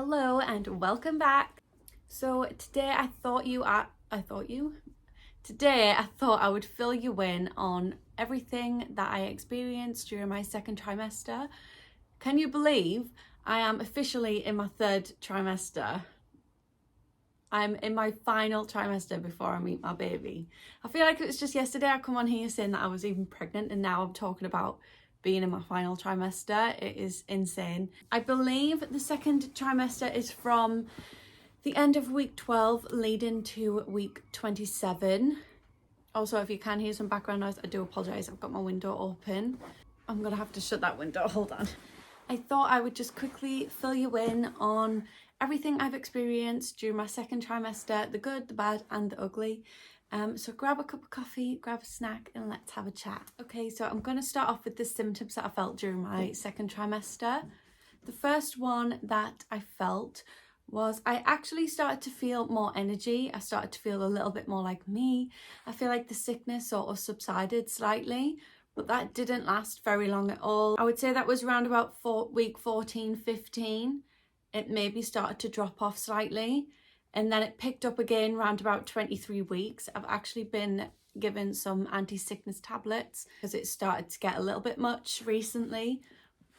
Hello and welcome back. So today I thought I would fill you in on everything that I experienced during my second trimester. Can you believe I am officially in my third trimester? I'm in my final trimester before I meet my baby. I feel like it was just yesterday I come on here saying that I was even pregnant, and now I'm talking about being in my final trimester. It is insane. I believe the second trimester is from the end of week 12 leading to week 27. Also, if you can hear some background noise, I do apologise. I've got my window open. I'm gonna have to shut that window, hold on. I thought I would just quickly fill you in on everything I've experienced during my second trimester, the good, the bad and the ugly. So grab a cup of coffee, grab a snack and let's have a chat. Okay, so I'm going to start off with the symptoms that I felt during my second trimester. The first one that I felt was I actually started to feel more energy. I started to feel a little bit more like me. I feel like the sickness sort of subsided slightly, but that didn't last very long at all. I would say that was around about week 14, 15. It maybe started to drop off slightly, and then it picked up again around about 23 weeks. I've actually been given some anti-sickness tablets because it started to get a little bit much recently.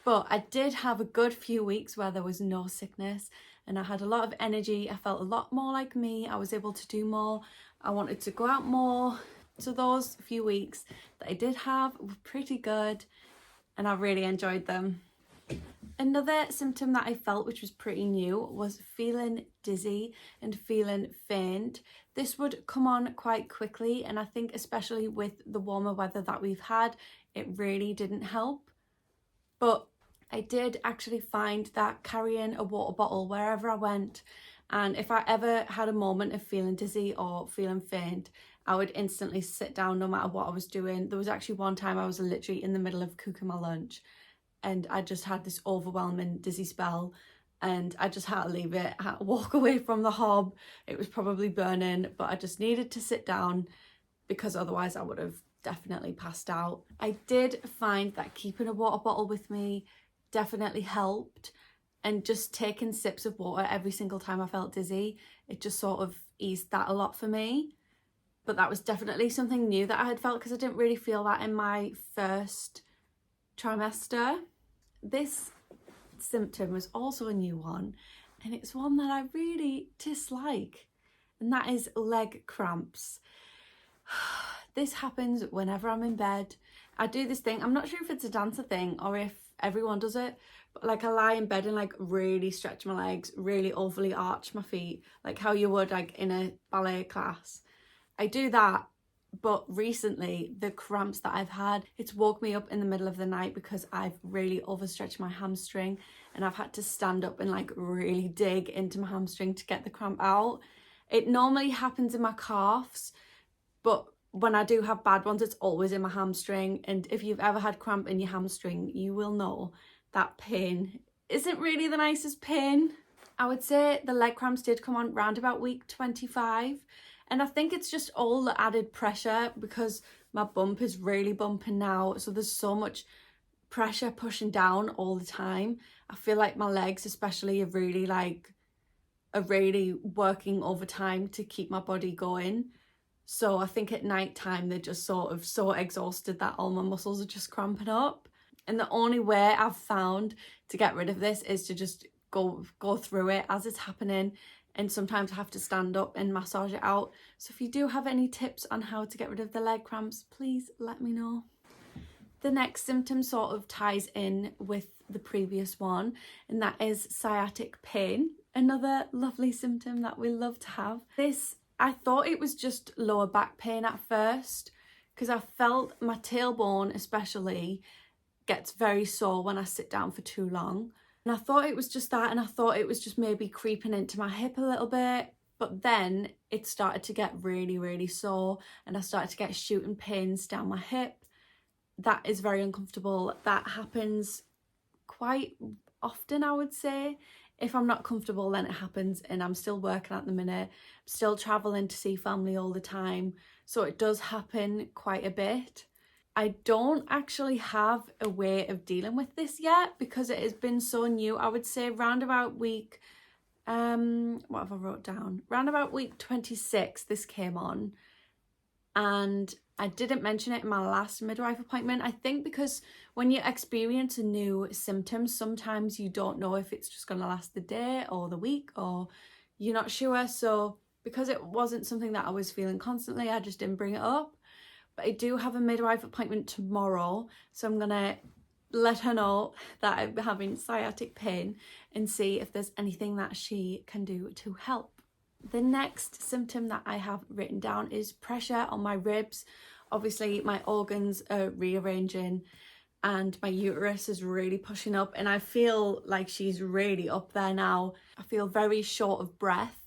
But I did have a good few weeks where there was no sickness and I had a lot of energy. I felt a lot more like me. I was able to do more. I wanted to go out more. So those few weeks that I did have were pretty good and I really enjoyed them. Another symptom that I felt, which was pretty new, was feeling dizzy and feeling faint. This would come on quite quickly, and I think especially with the warmer weather that we've had, it really didn't help. But I did actually find that carrying a water bottle wherever I went, and if I ever had a moment of feeling dizzy or feeling faint, I would instantly sit down no matter what I was doing. There was actually one time I was literally in the middle of cooking my lunch and I just had this overwhelming dizzy spell and I just had to leave it. I had to walk away from the hob. It was probably burning, but I just needed to sit down because otherwise I would have definitely passed out. I did find that keeping a water bottle with me definitely helped, and just taking sips of water every single time I felt dizzy, it just sort of eased that a lot for me. But that was definitely something new that I had felt because I didn't really feel that in my first trimester. This symptom was also a new one, and it's one that I really dislike, and that is leg cramps. This happens whenever I'm in bed. I do this thing, I'm not sure if it's a dancer thing or if everyone does it, but like I lie in bed and like really stretch my legs, really overly arch my feet, like how you would like in a ballet class. I do that. But recently, the cramps that I've had, it's woke me up in the middle of the night because I've really overstretched my hamstring and I've had to stand up and like really dig into my hamstring to get the cramp out. It normally happens in my calves, but when I do have bad ones, it's always in my hamstring. And if you've ever had cramp in your hamstring, you will know that pain isn't really the nicest pain. I would say the leg cramps did come on round about week 25. And I think it's just all the added pressure because my bump is really bumping now. So there's so much pressure pushing down all the time. I feel like my legs especially are really working overtime to keep my body going. So I think at night time they're just sort of so exhausted that all my muscles are just cramping up. And the only way I've found to get rid of this is to just go through it as it's happening. And sometimes I have to stand up and massage it out. So if you do have any tips on how to get rid of the leg cramps, please let me know. The next symptom sort of ties in with the previous one, and that is sciatic pain. Another lovely symptom that we love to have. This, I thought it was just lower back pain at first, because I felt my tailbone especially gets very sore when I sit down for too long. And I thought it was just that, and I thought it was just maybe creeping into my hip a little bit. But then it started to get really, really sore and I started to get shooting pains down my hip. That is very uncomfortable. That happens quite often, I would say. If I'm not comfortable, then it happens, and I'm still working at the minute. I'm still traveling to see family all the time. So it does happen quite a bit. I don't actually have a way of dealing with this yet because it has been so new. I would say round about week what have I wrote down? Round about week 26, this came on, and I didn't mention it in my last midwife appointment. I think because when you experience a new symptom, sometimes you don't know if it's just going to last the day or the week, or you're not sure. So because it wasn't something that I was feeling constantly, I just didn't bring it up. But I do have a midwife appointment tomorrow, so I'm going to let her know that I'm having sciatic pain and see if there's anything that she can do to help. The next symptom that I have written down is pressure on my ribs. Obviously, my organs are rearranging and my uterus is really pushing up, and I feel like she's really up there now. I feel very short of breath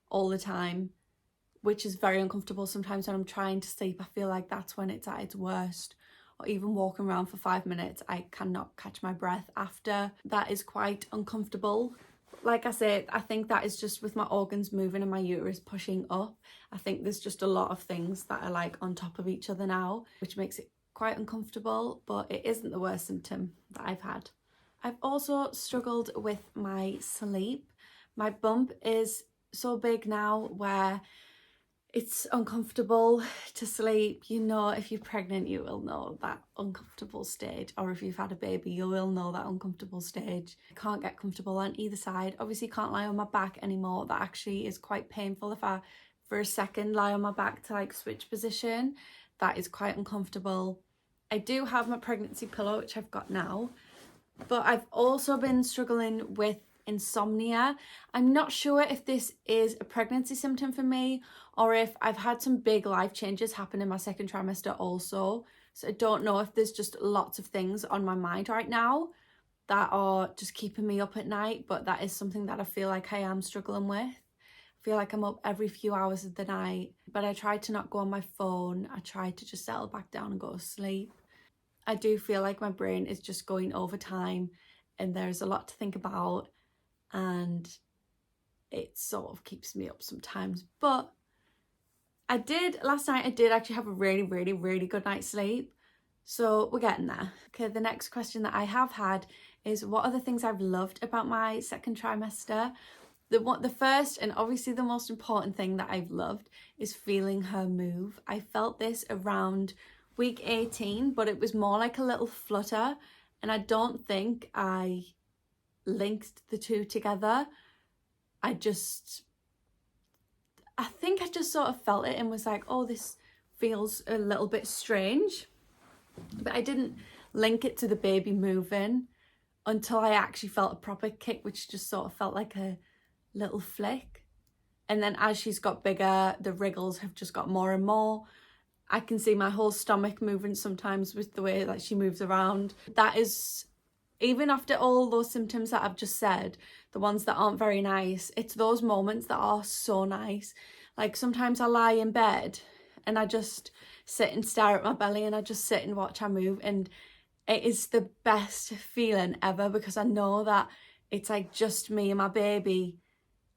all the time, which is very uncomfortable. Sometimes when I'm trying to sleep, I feel like that's when it's at its worst. Or even walking around for 5 minutes, I cannot catch my breath after. That is quite uncomfortable. Like I said, I think that is just with my organs moving and my uterus pushing up. I think there's just a lot of things that are like on top of each other now, which makes it quite uncomfortable, but it isn't the worst symptom that I've had. I've also struggled with my sleep. My bump is so big now where it's uncomfortable to sleep. You know, if you're pregnant, you will know that uncomfortable stage, or if you've had a baby, you will know that uncomfortable stage. I can't get comfortable on either side. Obviously, can't lie on my back anymore. That actually is quite painful. If I, for a second, lie on my back to like switch position, that is quite uncomfortable. I do have my pregnancy pillow, which I've got now, but I've also been struggling with insomnia. I'm not sure if this is a pregnancy symptom for me or if I've had some big life changes happen in my second trimester also. So I don't know if there's just lots of things on my mind right now that are just keeping me up at night, but that is something that I feel like I am struggling with. I feel like I'm up every few hours of the night, but I try to not go on my phone. I try to just settle back down and go to sleep. I do feel like my brain is just going over time and there's a lot to think about, and it sort of keeps me up sometimes. But last night I did actually have a really good night's sleep, so we're getting there. Okay, the next question that I have had is, what are the things I've loved about my second trimester? The first and obviously the most important thing that I've loved is feeling her move. I felt this around week 18, but it was more like a little flutter, and I don't think I linked the two together. I think I just sort of felt it and was like, oh, this feels a little bit strange, but I didn't link it to the baby moving until I actually felt a proper kick, which just sort of felt like a little flick. And then as she's got bigger, the wriggles have just got more and more. I can see my whole stomach moving sometimes with the way that she moves around. That is, even after all those symptoms that I've just said, the ones that aren't very nice, it's those moments that are so nice. Like sometimes I lie in bed and I just sit and stare at my belly and I just sit and watch her move, and it is the best feeling ever because I know that it's like just me and my baby,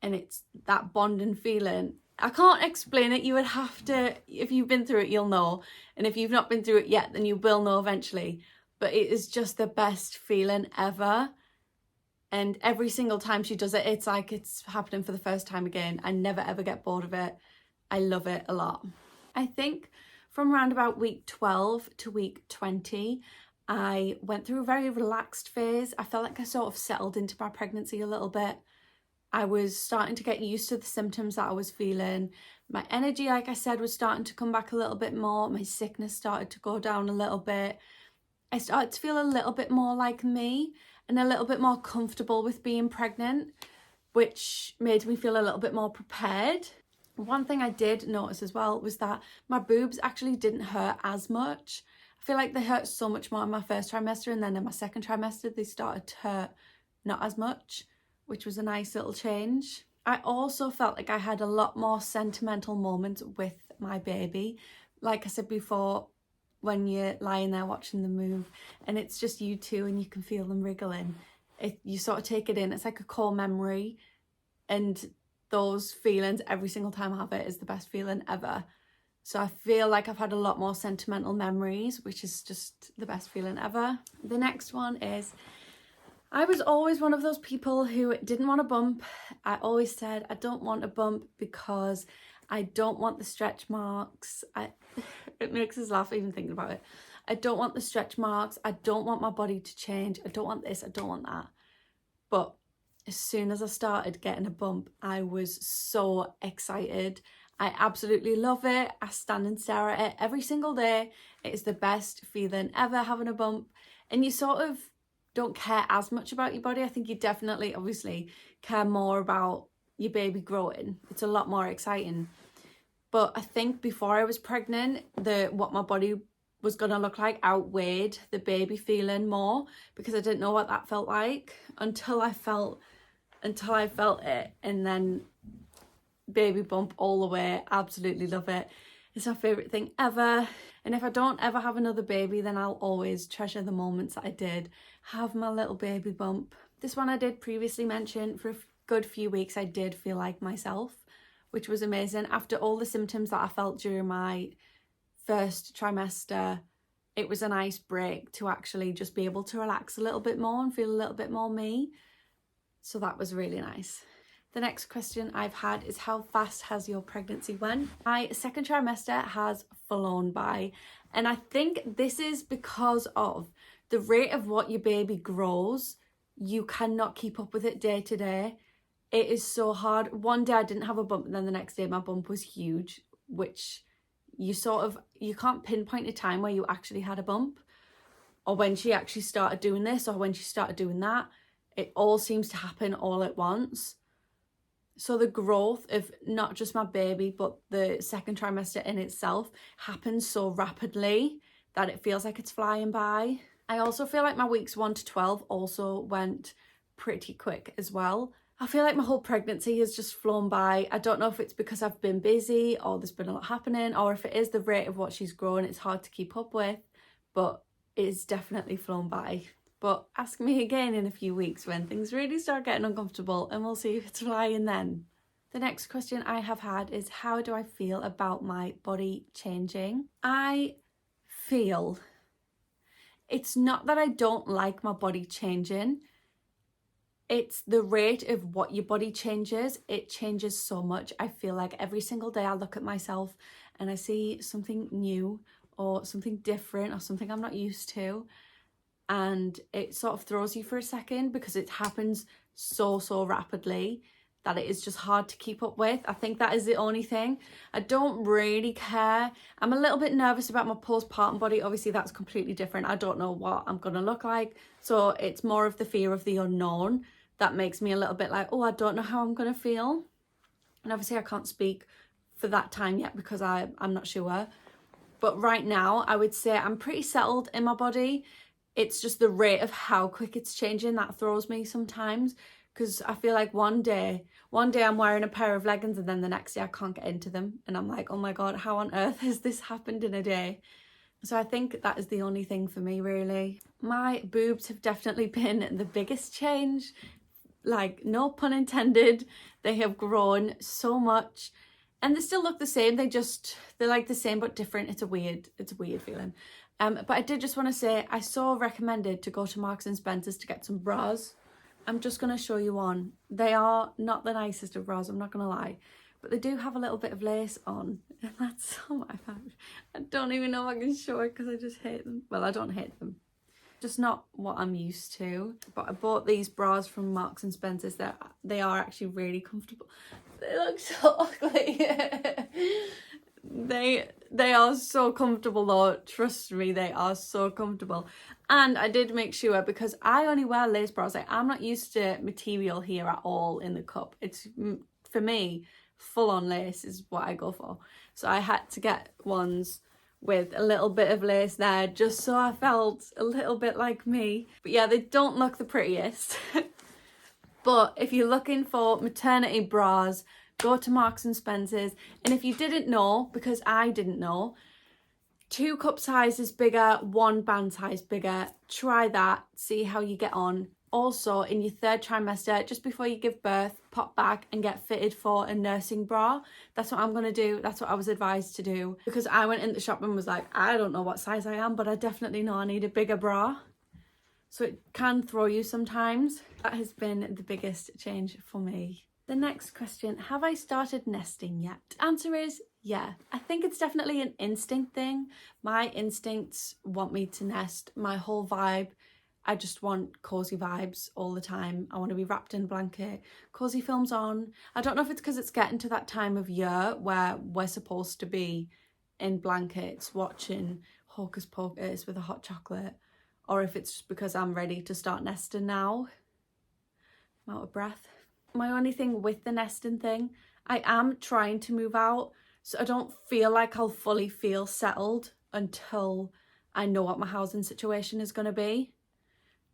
and it's that bonding feeling. I can't explain it. You would have to, if you've been through it, you'll know. And if you've not been through it yet, then you will know eventually. But it is just the best feeling ever. And every single time she does it, it's like it's happening for the first time again. I never ever get bored of it. I love it a lot. I think from around about week 12 to week 20, I went through a very relaxed phase. I felt like I sort of settled into my pregnancy a little bit. I was starting to get used to the symptoms that I was feeling. My energy, like I said, was starting to come back a little bit more. My sickness started to go down a little bit. I started to feel a little bit more like me and a little bit more comfortable with being pregnant, which made me feel a little bit more prepared. One thing I did notice as well was that my boobs actually didn't hurt as much. I feel like they hurt so much more in my first trimester, and then in my second trimester they started to hurt not as much, which was a nice little change. I also felt like I had a lot more sentimental moments with my baby. Like I said before, when you're lying there watching them move and it's just you two and you can feel them wriggling, you sort of take it in. It's like a core memory, and those feelings every single time I have it is the best feeling ever. So I feel like I've had a lot more sentimental memories, which is just the best feeling ever. The next one is, I was always one of those people who didn't want to bump. I always said I don't want a bump because I don't want the stretch marks. It makes us laugh even thinking about it. I don't want the stretch marks. I don't want my body to change. I don't want this. I don't want that. But as soon as I started getting a bump, I was so excited. I absolutely love it. I stand and stare at it every single day. It is the best feeling ever, having a bump. And you sort of don't care as much about your body. I think you definitely, obviously, care more about your baby growing. It's a lot more exciting. But I think before I was pregnant, what my body was going to look like outweighed the baby feeling more, because I didn't know what that felt like until I felt it. And then baby bump all the way. Absolutely love it. It's my favourite thing ever. And if I don't ever have another baby, then I'll always treasure the moments that I did have my little baby bump. This one I did previously mention. For a good few weeks I did feel like myself, which was amazing. After all the symptoms that I felt during my first trimester, it was a nice break to actually just be able to relax a little bit more and feel a little bit more me. So that was really nice. The next question I've had is, how fast has your pregnancy went? My second trimester has flown by, and I think this is because of the rate of what your baby grows. You cannot keep up with it day to day. It is so hard. One day I didn't have a bump, and then the next day my bump was huge, which you can't pinpoint a time where you actually had a bump, or when she actually started doing this, or when she started doing that. It all seems to happen all at once. So the growth of not just my baby, but the second trimester in itself happens so rapidly that it feels like it's flying by. I also feel like my weeks 1 to 12 also went pretty quick as well. I feel like my whole pregnancy has just flown by. I don't know if it's because I've been busy or there's been a lot happening, or if it is the rate of what she's growing, it's hard to keep up with, but it's definitely flown by. But ask me again in a few weeks when things really start getting uncomfortable, and we'll see if it's flying then. The next question I have had is, how do I feel about my body changing? I feel it's not that I don't like my body changing. It's the rate of what your body changes. It changes so much. I feel like every single day I look at myself and I see something new or something different or something I'm not used to. And it sort of throws you for a second, because it happens so rapidly that it is just hard to keep up with. I think that is the only thing. I don't really care. I'm a little bit nervous about my postpartum body. Obviously that's completely different. I don't know what I'm gonna look like, so it's more of the fear of the unknown that makes me a little bit like, oh, I don't know how I'm gonna feel. And obviously I can't speak for that time yet because I'm not sure. But right now I would say I'm pretty settled in my body. It's just the rate of how quick it's changing that throws me sometimes, because I feel like one day I'm wearing a pair of leggings and then the next day I can't get into them, and I'm like, oh my god, how on earth has this happened in a day? So I think that is the only thing for me, really. My boobs have definitely been the biggest change, like no pun intended. They have grown so much, and they still look the same. They're like the same but different. It's a weird feeling. But I did just want to say, I so recommended to go to Marks and Spencer's to get some bras. I'm just going to show you one. They are not the nicest of bras, I'm not going to lie, but they do have a little bit of lace on, and that's so my favorite. I don't even know if I can show it because I just hate them. Well, I don't hate them, just not what I'm used to. But I bought these bras from Marks and Spencer's. They are actually really comfortable. They look so ugly. They are so comfortable though, trust me, they are so comfortable. And I did make sure, because I only wear lace bras, like I'm not used to material here at all in the cup. It's, for me, full on lace is what I go for. So I had to get ones with a little bit of lace there, just so I felt a little bit like me. But yeah, they don't look the prettiest. But if you're looking for maternity bras, go to Marks and Spencer's. And if you didn't know, because I didn't know, 2 cup sizes bigger, 1 band size bigger. Try that, see how you get on. Also, in your 3rd trimester, just before you give birth, pop back and get fitted for a nursing bra. That's what I'm going to do. That's what I was advised to do. Because I went in the shop and was like, I don't know what size I am, but I definitely know I need a bigger bra. So it can throw you sometimes. That has been the biggest change for me. The next question, have I started nesting yet? Answer is yeah. I think it's definitely an instinct thing. My instincts want me to nest. My whole vibe, I just want cozy vibes all the time. I want to be wrapped in a blanket, cozy films on. I don't know if it's because it's getting to that time of year where we're supposed to be in blankets watching Hocus Pocus with a hot chocolate, or if it's just because I'm ready to start nesting now. I'm out of breath. My only thing with the nesting thing, I am trying to move out, so I don't feel like I'll fully feel settled until I know what my housing situation is going to be.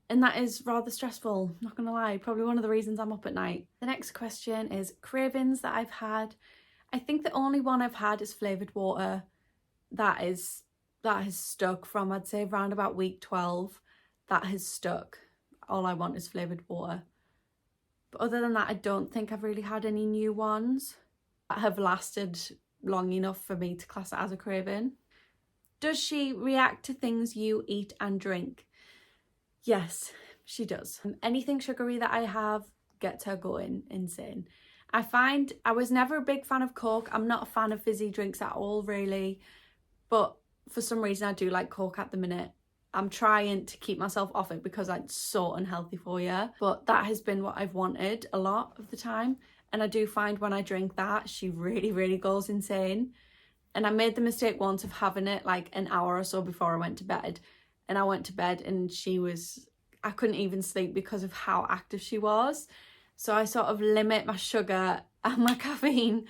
And that is rather stressful, not gonna lie, probably one of the reasons I'm up at night. The next question is cravings that I've had. I think the only one I've had is flavoured water. That has stuck from, I'd say, around about week 12. That has stuck. All I want is flavoured water. But other than that, I don't think I've really had any new ones that have lasted long enough for me to class it as a craving. Does she react to things you eat and drink? Yes, she does. Anything sugary that I have gets her going insane. I find I was never a big fan of Coke. I'm not a fan of fizzy drinks at all, really. But for some reason, I do like Coke at the minute. I'm trying to keep myself off it because it's so unhealthy for you. But that has been what I've wanted a lot of the time. And I do find when I drink that, she really, really goes insane. And I made the mistake once of having it like an hour or so before I went to bed. And I went to bed and I couldn't even sleep because of how active she was. So I sort of limit my sugar and my caffeine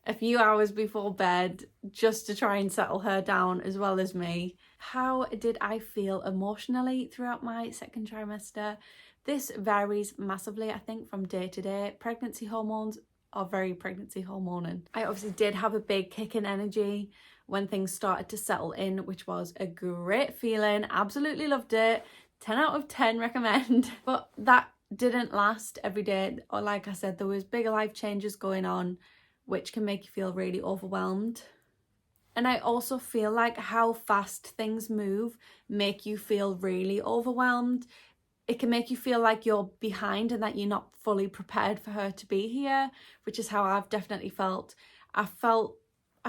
a few hours before bed just to try and settle her down as well as me. How did I feel emotionally throughout my second trimester? This varies massively, I think, from day to day. Pregnancy hormones are very pregnancy hormoning. I obviously did have a big kick in energy when things started to settle in, which was a great feeling. Absolutely loved it. 10 out of 10 recommend. But that didn't last every day. Or like I said, there was bigger life changes going on, which can make you feel really overwhelmed. And I also feel like how fast things move make you feel really overwhelmed. It can make you feel like you're behind and that you're not fully prepared for her to be here, which is how I've definitely felt. I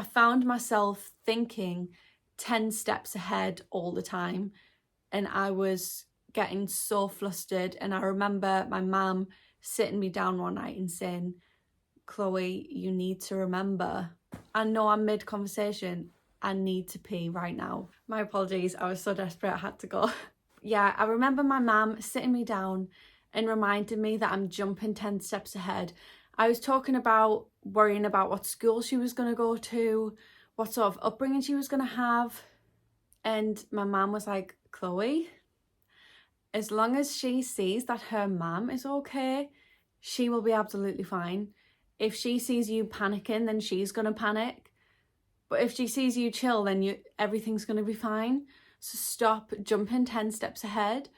found myself thinking 10 steps ahead all the time, and I was getting so flustered. And I remember my mum sitting me down one night and saying, Chloe, you need to remember, I know I'm mid-conversation, I need to pee right now. My apologies, I was so desperate I had to go. Yeah, I remember my mum sitting me down and reminding me that I'm jumping 10 steps ahead. I was talking about worrying about what school she was going to go to, what sort of upbringing she was going to have. And my mum was like, Chloe, as long as she sees that her mum is okay, she will be absolutely fine. If she sees you panicking, then she's going to panic. But if she sees you chill, then everything's going to be fine. So stop jumping 10 steps ahead.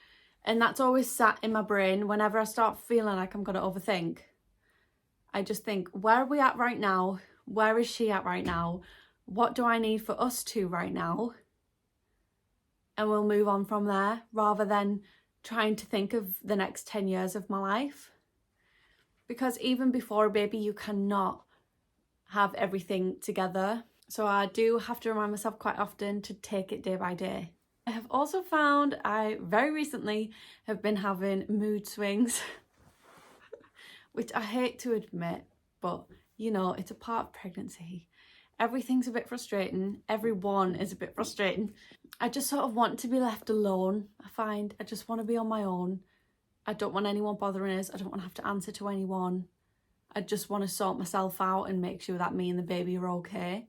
And that's always sat in my brain whenever I start feeling like I'm going to overthink. I just think, where are we at right now? Where is she at right now? What do I need for us two right now? And we'll move on from there, rather than trying to think of the next 10 years of my life. Because even before a baby, you cannot have everything together. So I do have to remind myself quite often to take it day by day. I have also found I very recently have been having mood swings, which I hate to admit, but you know, it's a part of pregnancy. Everything's a bit frustrating. Everyone is a bit frustrating. I just sort of want to be left alone. I find I just want to be on my own. I don't want anyone bothering us. I don't want to have to answer to anyone. I just want to sort myself out and make sure that me and the baby are okay.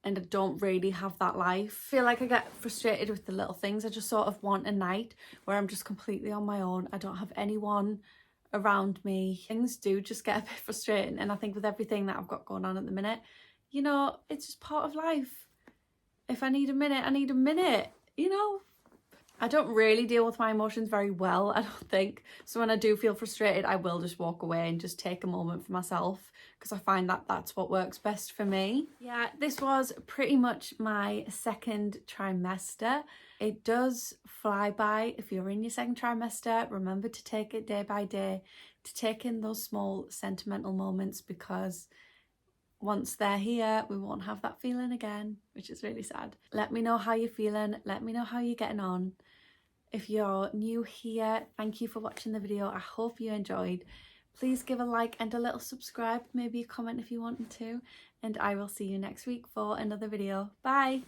And I don't really have that life. I feel like I get frustrated with the little things. I just sort of want a night where I'm just completely on my own. I don't have anyone around me. Things do just get a bit frustrating. And I think with everything that I've got going on at the minute, you know, it's just part of life. If I need a minute, I need a minute, you know. I don't really deal with my emotions very well, I don't think. So when I do feel frustrated, I will just walk away and just take a moment for myself, because I find that that's what works best for me. Yeah, this was pretty much my second trimester. It does fly by. If you're in your second trimester, remember to take it day by day, to take in those small sentimental moments, because once they're here, we won't have that feeling again, which is really sad. Let me know how you're feeling. Let me know how you're getting on. If you're new here, thank you for watching the video. I hope you enjoyed. Please give a like and a little subscribe, maybe a comment if you wanted to, and I will see you next week for another video. Bye!